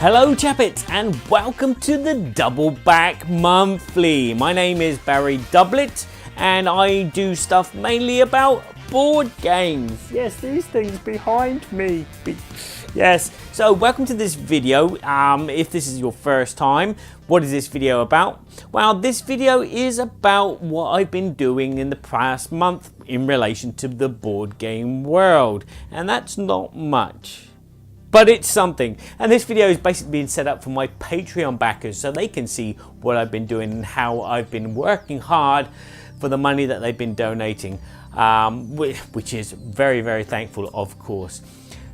Hello Chappets and welcome to the Double Back Monthly. My name is Barry Doublet and I do stuff mainly about board games. Yes, these things behind me. Yes, so welcome to this video. If this is your first time, what is this video about? Well, this video is about what I've been doing in the past month in relation to the board game world. And that's not much, but it's something. And this video is basically being set up for my Patreon backers so they can see what I've been doing and how I've been working hard for the money that they've been donating, which is very, very thankful, of course.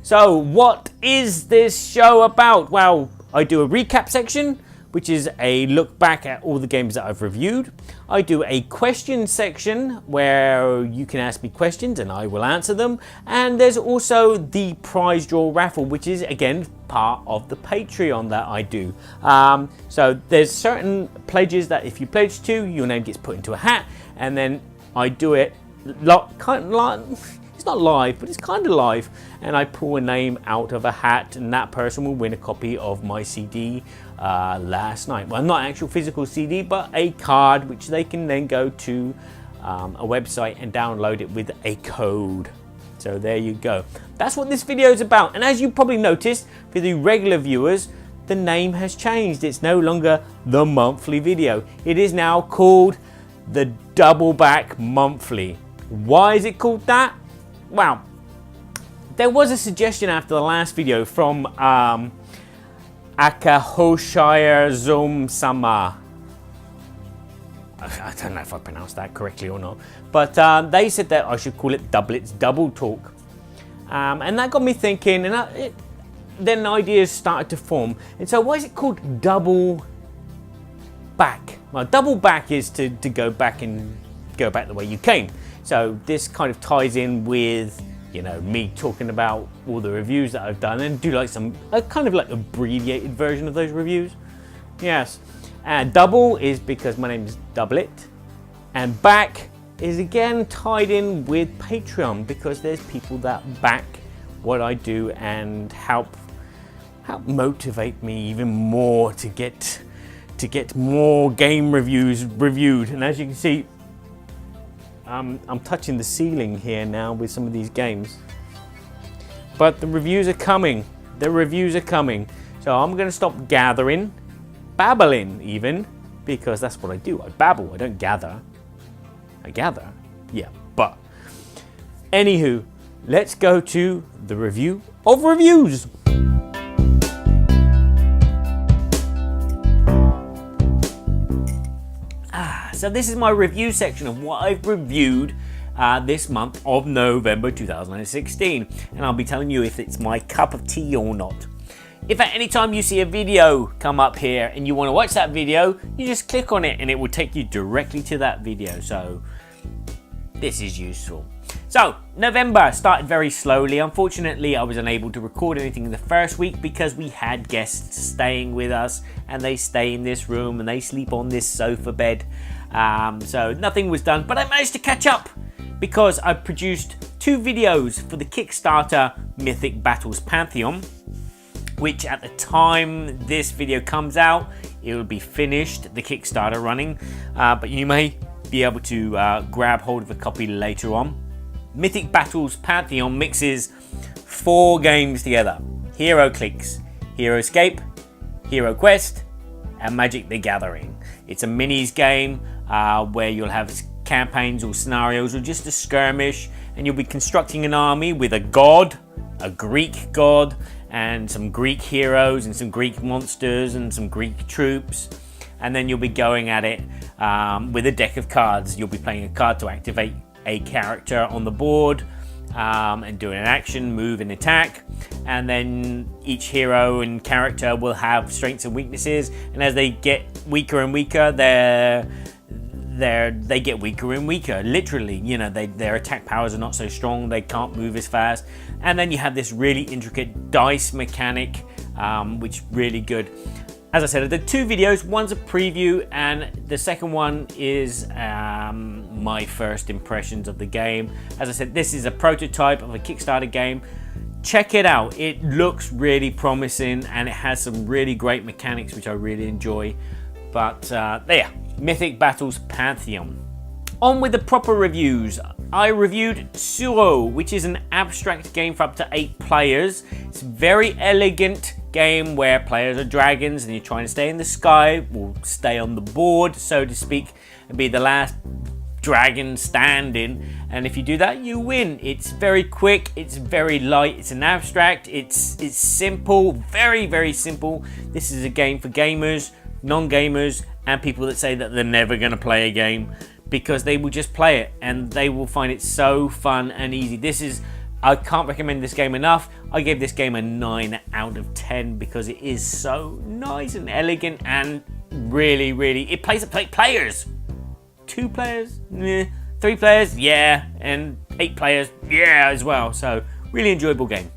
So what is this show about? Well, I do a recap section, which is a look back at all the games that I've reviewed. I do a question section where you can ask me questions and I will answer them. And there's also the prize draw raffle, which is again part of the Patreon that I do. So there's certain pledges that if you pledge to, your name gets put into a hat, and then I do it it's not live, but it's kind of live, and I pull a name out of a hat and that person will win a copy of my CD last night. Well, not actual physical CD, but a card which they can then go to a website and download it with a code. So there you go. That's what this video is about. And as you probably noticed, for the regular viewers, the name has changed. It's no longer the monthly video. It is now called the Double Back Monthly. Why is it called that? Well, there was a suggestion after the last video from Akahoshire Zoom Sama. I don't know if I pronounced that correctly or not, but they said that I should call it Doublet's Double Talk. And that got me thinking, and then ideas started to form. And so why is it called Double Back? Well, double back is to go back and go back the way you came. So this kind of ties in with, you know, me talking about all the reviews that I've done and do like a kind of like abbreviated version of those reviews. Yes. And double is because my name is Doublet, and back is again tied in with Patreon because there's people that back what I do and help motivate me even more to get more game reviews reviewed. And as you can see, I'm touching the ceiling here now with some of these games, but the reviews are coming. The reviews are coming. So I'm going to stop babbling even, because that's what I do. I babble. I don't gather. I gather. Yeah, but anywho, let's go to the review of reviews. So this is my review section of what I've reviewed this month of November 2016. And I'll be telling you if it's my cup of tea or not. If at any time you see a video come up here and you want to watch that video, you just click on it and it will take you directly to that video. So this is useful. So November started very slowly. Unfortunately, I was unable to record anything in the first week because we had guests staying with us, and they stay in this room and they sleep on this sofa bed. So nothing was done, but I managed to catch up because I produced 2 videos for the Kickstarter Mythic Battles Pantheon, which at the time this video comes out, it will be finished, the Kickstarter running, but you may be able to grab hold of a copy later on. Mythic Battles Pantheon mixes 4 games together: Hero Clicks, Hero Escape, Hero Quest, and Magic the Gathering. It's a minis game where you'll have campaigns or scenarios or just a skirmish, and you'll be constructing an army with a god, a Greek god, and some Greek heroes and some Greek monsters and some Greek troops. And then you'll be going at it with a deck of cards. You'll be playing a card to activate a character on the board and doing an action, move and attack. And then each hero and character will have strengths and weaknesses, and as they get weaker and weaker, they get weaker and weaker, literally. You know, their attack powers are not so strong, they can't move as fast. And then you have this really intricate dice mechanic, which is really good. As I said, I did 2 videos. One's a preview and the second one is my first impressions of the game. As I said, this is a prototype of a Kickstarter game check it out. It looks really promising and it has some really great mechanics which I really enjoy. But there, Mythic Battles Pantheon. On with the proper reviews. I reviewed Suro, which is an abstract game for up to 8 players. It's a very elegant game where players are dragons and you're trying to stay in the sky, or stay on the board, so to speak, and be the last dragon standing. And if you do that, you win. It's very quick, it's very light, it's an abstract, it's simple, very, very simple. This is a game for gamers, non-gamers, and people that say that they're never going to play a game, because they will just play it and they will find it so fun and easy. I can't recommend this game enough. I gave this game a 9 out of 10 because it is so nice and elegant and really, really, it plays at 8 players. 2 players? Nah. 3 players? Yeah. And 8 players? Yeah, as well. So, really enjoyable game.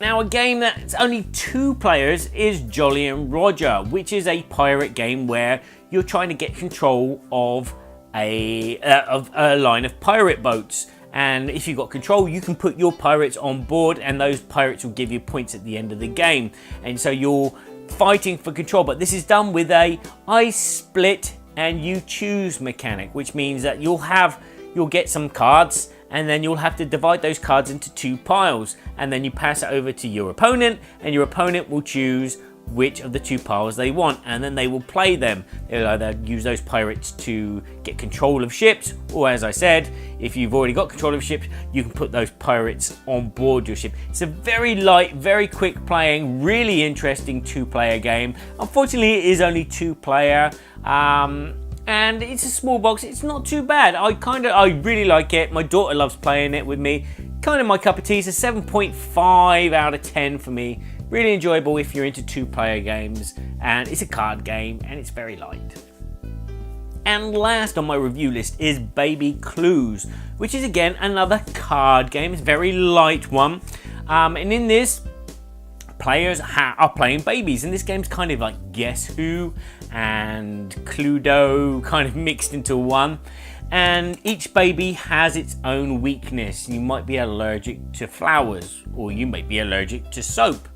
Now, a game that's only 2 players is Jolly and Roger, which is a pirate game where you're trying to get control of a line of pirate boats. And if you've got control, you can put your pirates on board and those pirates will give you points at the end of the game. And so you're fighting for control, but this is done with a I split and you choose mechanic, which means that you'll get some cards and then you'll have to divide those cards into 2 piles, and then you pass it over to your opponent and your opponent will choose which of the 2 piles they want, and then they will play them. They'll either use those pirates to get control of ships, or as I said, if you've already got control of ships, you can put those pirates on board your ship. It's a very light, very quick playing, really interesting 2-player game. Unfortunately, it is only 2-player, and it's a small box. It's not too bad. I really like it. My daughter loves playing it with me. Kind of my cup of tea. It's a 7.5 out of 10 for me. Really enjoyable if you're into 2-player games, and it's a card game and it's very light. And last on my review list is Baby Clues, which is again another card game. It's a very light one, and in this, players are playing babies, and this game's kind of like Guess Who and Cluedo kind of mixed into one. And each baby has its own weakness. You might be allergic to flowers, or you might be allergic to soap.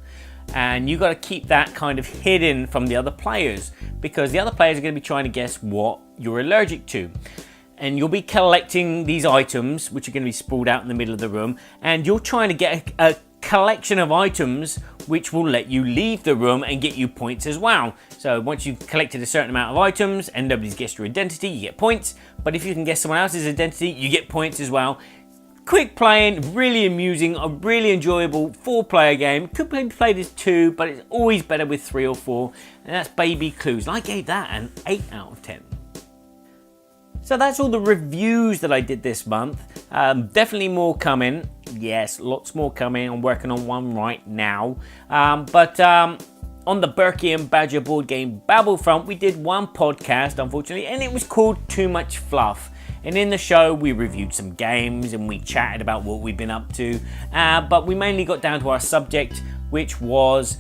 And you got to keep that kind of hidden from the other players, because the other players are going to be trying to guess what you're allergic to. And you'll be collecting these items, which are going to be sprawled out in the middle of the room, and you're trying to get a collection of items which will let you leave the room and get you points as well. So once you've collected a certain amount of items and nobody's guessed your identity, you get points. But if you can guess someone else's identity, you get points as well. Quick playing, really amusing, a really enjoyable 4-player game. Could be played as 2, but it's always better with 3 or 4. And that's Baby Clues. And I gave that an 8 out of 10. So that's all the reviews that I did this month. Definitely more coming. Yes, lots more coming. I'm working on one right now. But on the Berkey and Badger board game Babble front, we did one podcast, unfortunately, and it was called Too Much Fluff. And in the show, we reviewed some games and we chatted about what we've been up to. But we mainly got down to our subject, which was,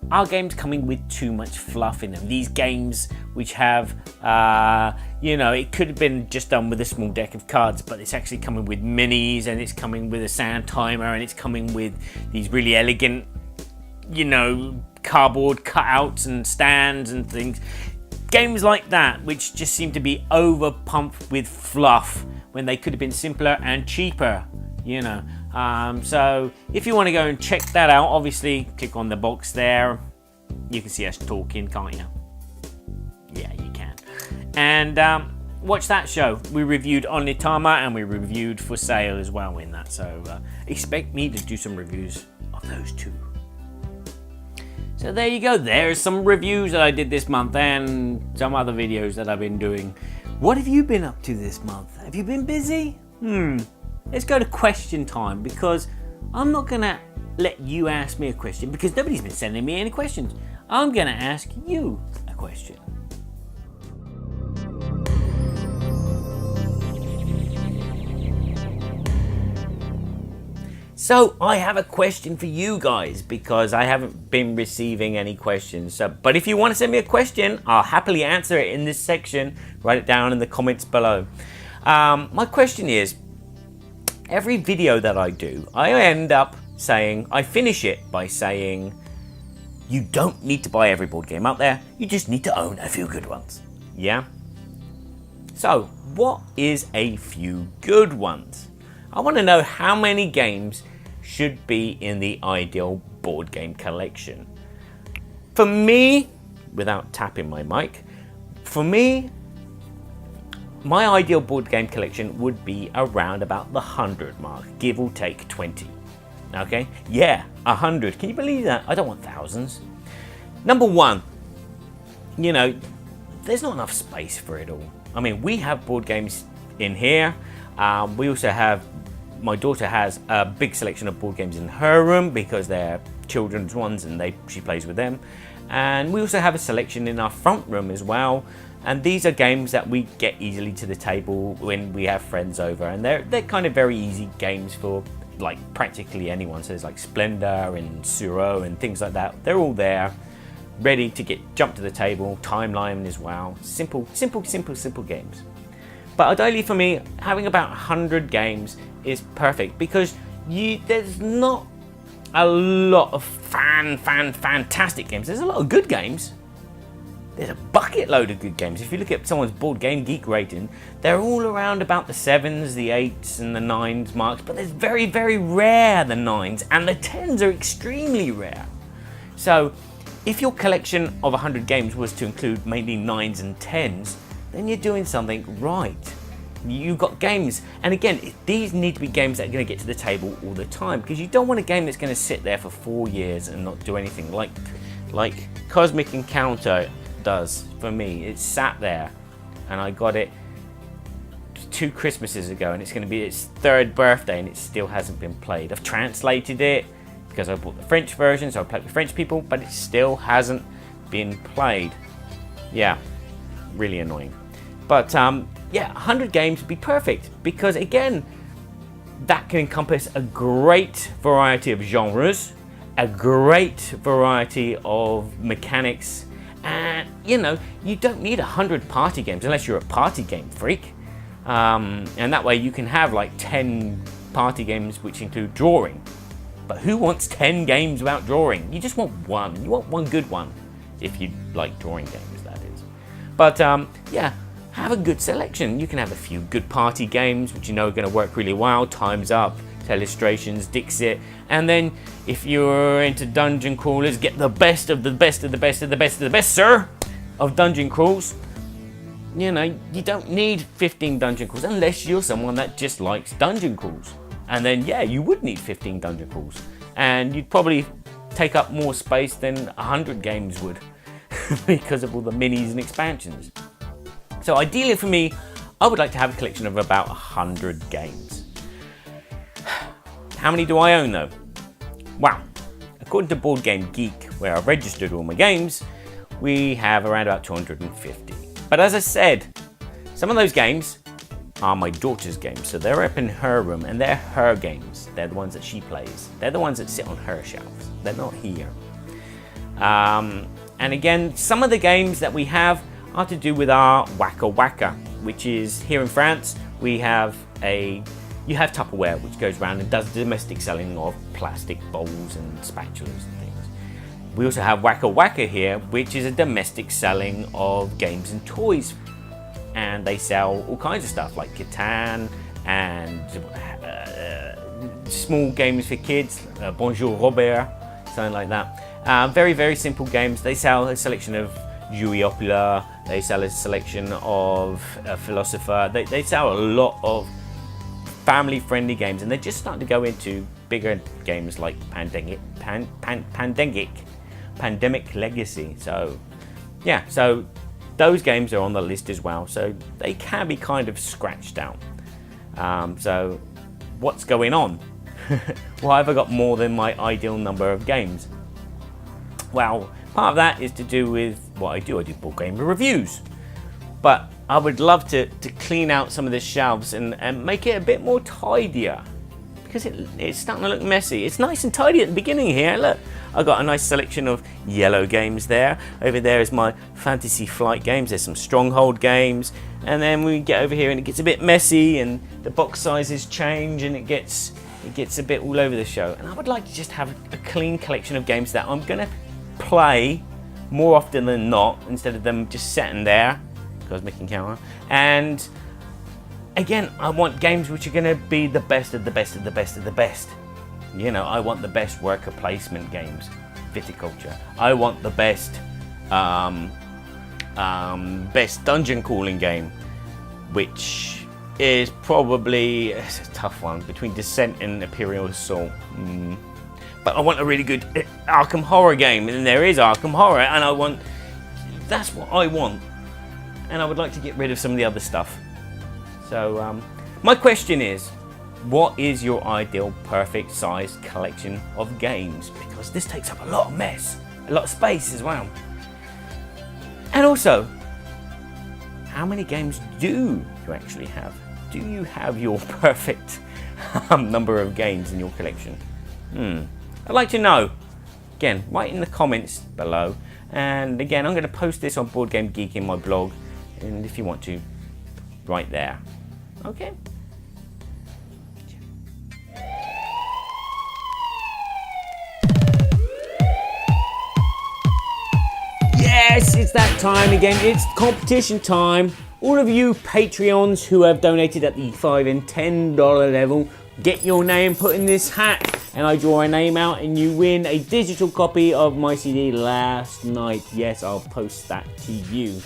are games coming with too much fluff in them? These games which have, it could have been just done with a small deck of cards, but it's actually coming with minis, and it's coming with a sound timer, and it's coming with these really elegant, cardboard cutouts and stands and things. Games like that, which just seem to be over pumped with fluff when they could have been simpler and cheaper, So if you want to go and check that out, obviously click on the box there. You can see us talking, can't you? Yeah, you can. And watch that show. We reviewed Onitama and we reviewed For Sale as well in that. So expect me to do some reviews of those 2. So there you go, there's some reviews that I did this month and some other videos that I've been doing. What have you been up to this month? Have you been busy? Let's go to question time, because I'm not gonna let you ask me a question because nobody's been sending me any questions. I'm gonna ask you a question. So I have a question for you guys, because I haven't been receiving any questions. But if you want to send me a question, I'll happily answer it in this section. Write it down in the comments below. My question is, every video that I do, I end up saying, I finish it by saying, you don't need to buy every board game out there, you just need to own a few good ones. Yeah? So, what is a few good ones? I want to know how many games should be in the ideal board game collection. For me, without tapping my mic, for me, my ideal board game collection would be around about the 100 mark, give or take 20. Okay? Yeah, 100. Can you believe that? I don't want thousands. Number one, you know, there's not enough space for it all. I mean, we have board games in here. We also have, my daughter has a big selection of board games in her room because they're children's ones and she plays with them. And we also have a selection in our front room as well. And these are games that we get easily to the table when we have friends over. And they're kind of very easy games for like practically anyone. So there's like Splendor and Suro and things like that. They're all there, ready to get jumped to the table. Timeline as well. Simple games. But ideally for me, having about 100 games is perfect because there's not a lot of fantastic games. There's a lot of good games. There's a bucket load of good games. If you look at someone's Board Game Geek rating, they're all around about the 7s, the 8s and the 9s marks, but there's very rare the 9s, and the 10s are extremely rare. So if your collection of 100 games was to include mainly 9s and 10s, then you're doing something right. You've got games, and again, these need to be games that are going to get to the table all the time, because you don't want a game that's going to sit there for 4 years and not do anything, like Cosmic Encounter does for me. It's sat there, and I got it 2 Christmases ago, and it's going to be its 3rd birthday, and it still hasn't been played. I've translated it because I bought the French version, so I played with French people, but it still hasn't been played. Yeah, really annoying. But yeah, 100 games would be perfect because, again, that can encompass a great variety of genres, a great variety of mechanics, and you know, you don't need 100 party games unless you're a party game freak. And that way you can have like 10 party games which include drawing. But who wants 10 games without drawing? You just want one. You want one good one if you like drawing games, that is. But yeah, have a good selection. You can have a few good party games which you know are going to work really well. Time's Up, Illustrations, Dixit, and then if you're into dungeon crawlers, get the best of the best of the best of the best of the best, sir, of dungeon crawls. You know, you don't need 15 dungeon crawls unless you're someone that just likes dungeon crawls. And then yeah, you would need 15 dungeon crawls, and you'd probably take up more space than 100 games would because of all the minis and expansions. So ideally for me, I would like to have a collection of about 100 games. How many do I own though? Wow, according to Board Game Geek, where I've registered all my games, we have around about 250. But as I said, some of those games are my daughter's games, so they're up in her room and they're her games. They're the ones that she plays. They're the ones that sit on her shelves. They're not here. And again, some of the games that we have are to do with our Waka Waka, which is here in France. You have Tupperware, which goes around and does domestic selling of plastic bowls and spatulas and things. We also have Waka Waka here, which is a domestic selling of games and toys. And they sell all kinds of stuff like Catan and small games for kids, Bonjour Robert, something like that. Very simple games. They sell a selection of Jouiopula, they sell a selection of Philosopher. They sell a lot of family-friendly games, and they're just starting to go into bigger games like Pandemic Legacy. So yeah, so those games are on the list as well, so they can be kind of scratched out. So what's going on? Why have I got more than my ideal number of games? Well, part of that is to do with what I do. I do board game reviews, but I would love to clean out some of the shelves and make it a bit more tidier, because it's starting to look messy. It's nice and tidy at the beginning here. Look, I've got a nice selection of yellow games there. Over there is my Fantasy Flight games. There's some Stronghold games. And then we get over here and it gets a bit messy and the box sizes change and it gets a bit all over the show. And I would like to just have a clean collection of games that I'm going to play more often than not, instead of them just sitting there, Cosmic Encounter. And again, I want games which are going to be the best of the best of the best of the best. You know, I want the best worker placement games, viticulture. I want the best best dungeon crawling game, which is probably, it's a tough one, between Descent and Imperial Assault. But I want a really good Arkham Horror game, and there is Arkham Horror, and that's what I want. And I would like to get rid of some of the other stuff. So my question is, what is your ideal perfect size collection of games? Because this takes up a lot of mess, a lot of space as well. And also, how many games do you actually have? Do you have your perfect number of games in your collection? I'd like to know. Again, write in the comments below. And again, I'm going to post this on Board Game Geek in my blog. And if you want to, right there. Okay? Yes, it's that time again. It's competition time. All of you Patreons who have donated at the $5 and $10 level, get your name put in this hat. And I draw a name out and you win a digital copy of my CD Last Night. Yes, I'll post that to you.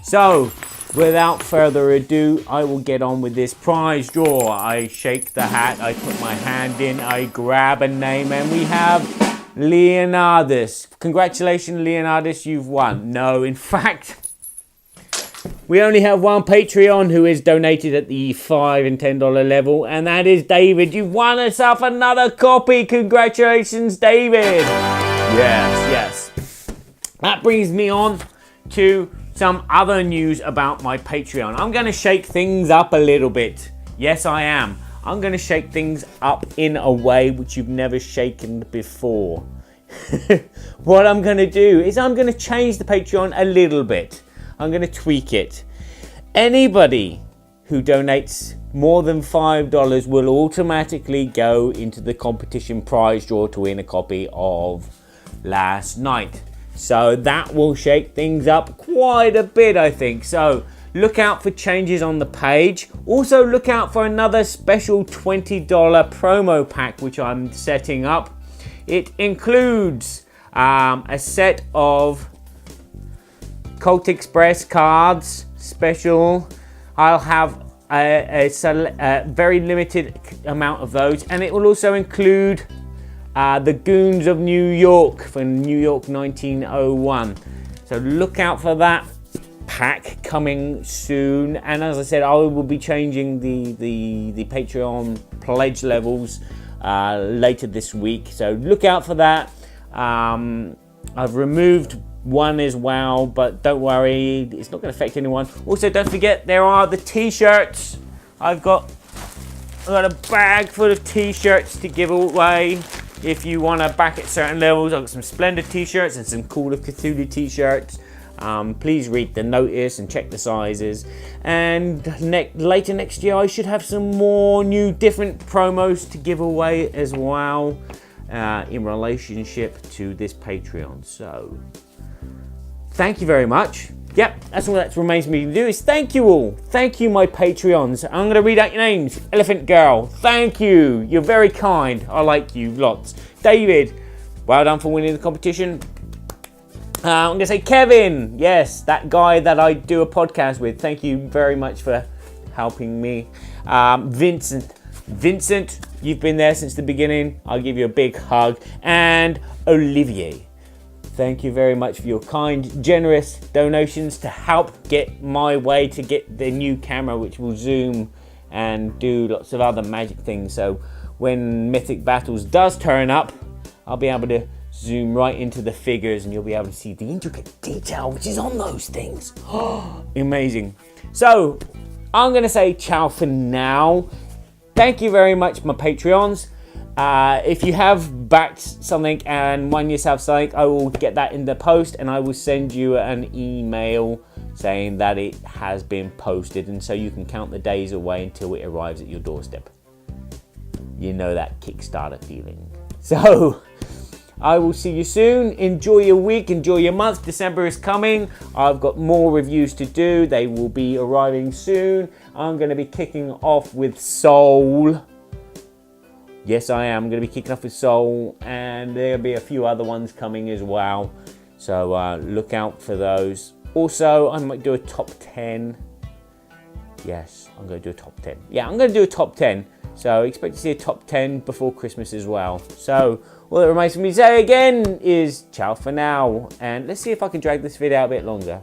So, without further ado, I will get on with this prize draw. I shake the hat, I put my hand in, I grab a name, and we have Leonardus. Congratulations, Leonardus, you've won. No, in fact, we only have one Patreon who is donated at the $5 and $10 level, and that is David. You've won yourself another copy. Congratulations, David. Yes. That brings me on to some other news about my Patreon. I'm going to shake things up a little bit. Yes, I am. I'm going to shake things up in a way which you've never shaken before. What I'm going to do is I'm going to change the Patreon a little bit. I'm going to tweak it. Anybody who donates more than $5 will automatically go into the competition prize draw to win a copy of Last Night. So that will shake things up quite a bit, I think. So look out for changes on the page. Also look out for another special $20 promo pack which I'm setting up. It includes a set of Cult Express cards, special. I'll have a very limited amount of those, and it will also include the Goons of New York from New York 1901. So look out for that pack coming soon. And as I said, I will be changing the Patreon pledge levels later this week. So look out for that. I've removed one as well, but don't worry, it's not going to affect anyone. Also, don't forget there are the t-shirts. I've got a bag full of t-shirts to give away. If you want to back at certain levels, I've got some Splendid t-shirts and some Call of Cthulhu t-shirts. Please read the notice and check the sizes. And later next year, I should have some more new different promos to give away as well in relationship to this Patreon. So thank you very much. Yep, that's all that remains me to do is thank you all. Thank you, my Patreons. I'm going to read out your names. Elephant Girl, thank you. You're very kind. I like you lots. David, well done for winning the competition. I'm going to say Kevin. Yes, that guy that I do a podcast with. Thank you very much for helping me. Vincent, you've been there since the beginning. I'll give you a big hug. And Olivier, thank you very much for your kind, generous donations to help get my way to get the new camera, which will zoom and do lots of other magic things. So when Mythic Battles does turn up, I'll be able to zoom right into the figures and you'll be able to see the intricate detail which is on those things. Amazing. So I'm going to say ciao for now. thank you very much, my Patreons. If you have backed something and won yourself something, I will get that in the post and I will send you an email saying that it has been posted, and so you can count the days away until it arrives at your doorstep. You know that Kickstarter feeling. So I will see you soon. Enjoy your week, enjoy your month. December is coming. I've got more reviews to do. They will be arriving soon. I'm going to be kicking off with Soul. Yes, I am going to be kicking off with Soul, and there'll be a few other ones coming as well. So look out for those. Also, I might do a top 10. Yes, I'm going to do a top 10. Yeah, I'm going to do a top 10. So expect to see a top 10 before Christmas as well. So all that remains for me to say again is ciao for now. And let's see if I can drag this video out a bit longer.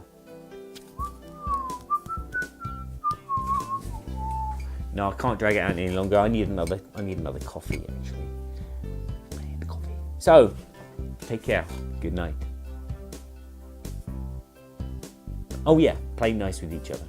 No, I can't drag it out any longer. I need another coffee actually. I need the coffee. So, take care. Good night. Oh yeah, play nice with each other.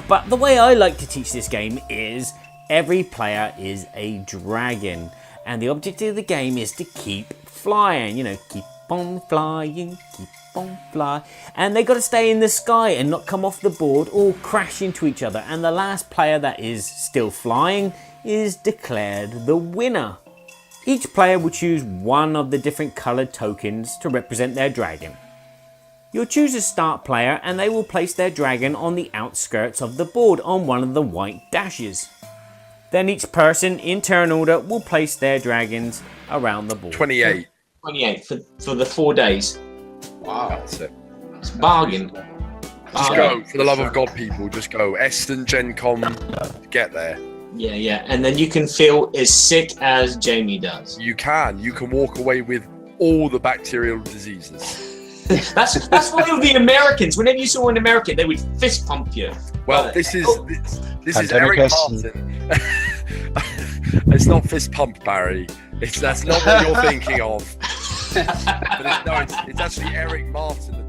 But the way I like to teach this game is every player is a dragon, and the objective of the game is to keep flying. You know, keep on flying, keep on flying, and they got to stay in the sky and not come off the board or crash into each other. And the last player that is still flying is declared the winner. Each player will choose one of the different coloured tokens to represent their dragon. You'll choose a start player and they will place their dragon on the outskirts of the board on one of the white dashes. Then each person in turn order will place their dragons around the board. 28. 28 for the 4 days. Wow. That's it. It's a bargain. Just go, for the love of God, people. Just go. Eston, Gen Con, get there. Yeah. And then you can feel as sick as Jamie does. You can walk away with all the bacterial diseases. That's why all the Americans, whenever you saw an American, they would fist pump you. Well, this is Eric Martin. It's not fist pump, Barry. That's not what you're thinking of. But it's actually Eric Martin.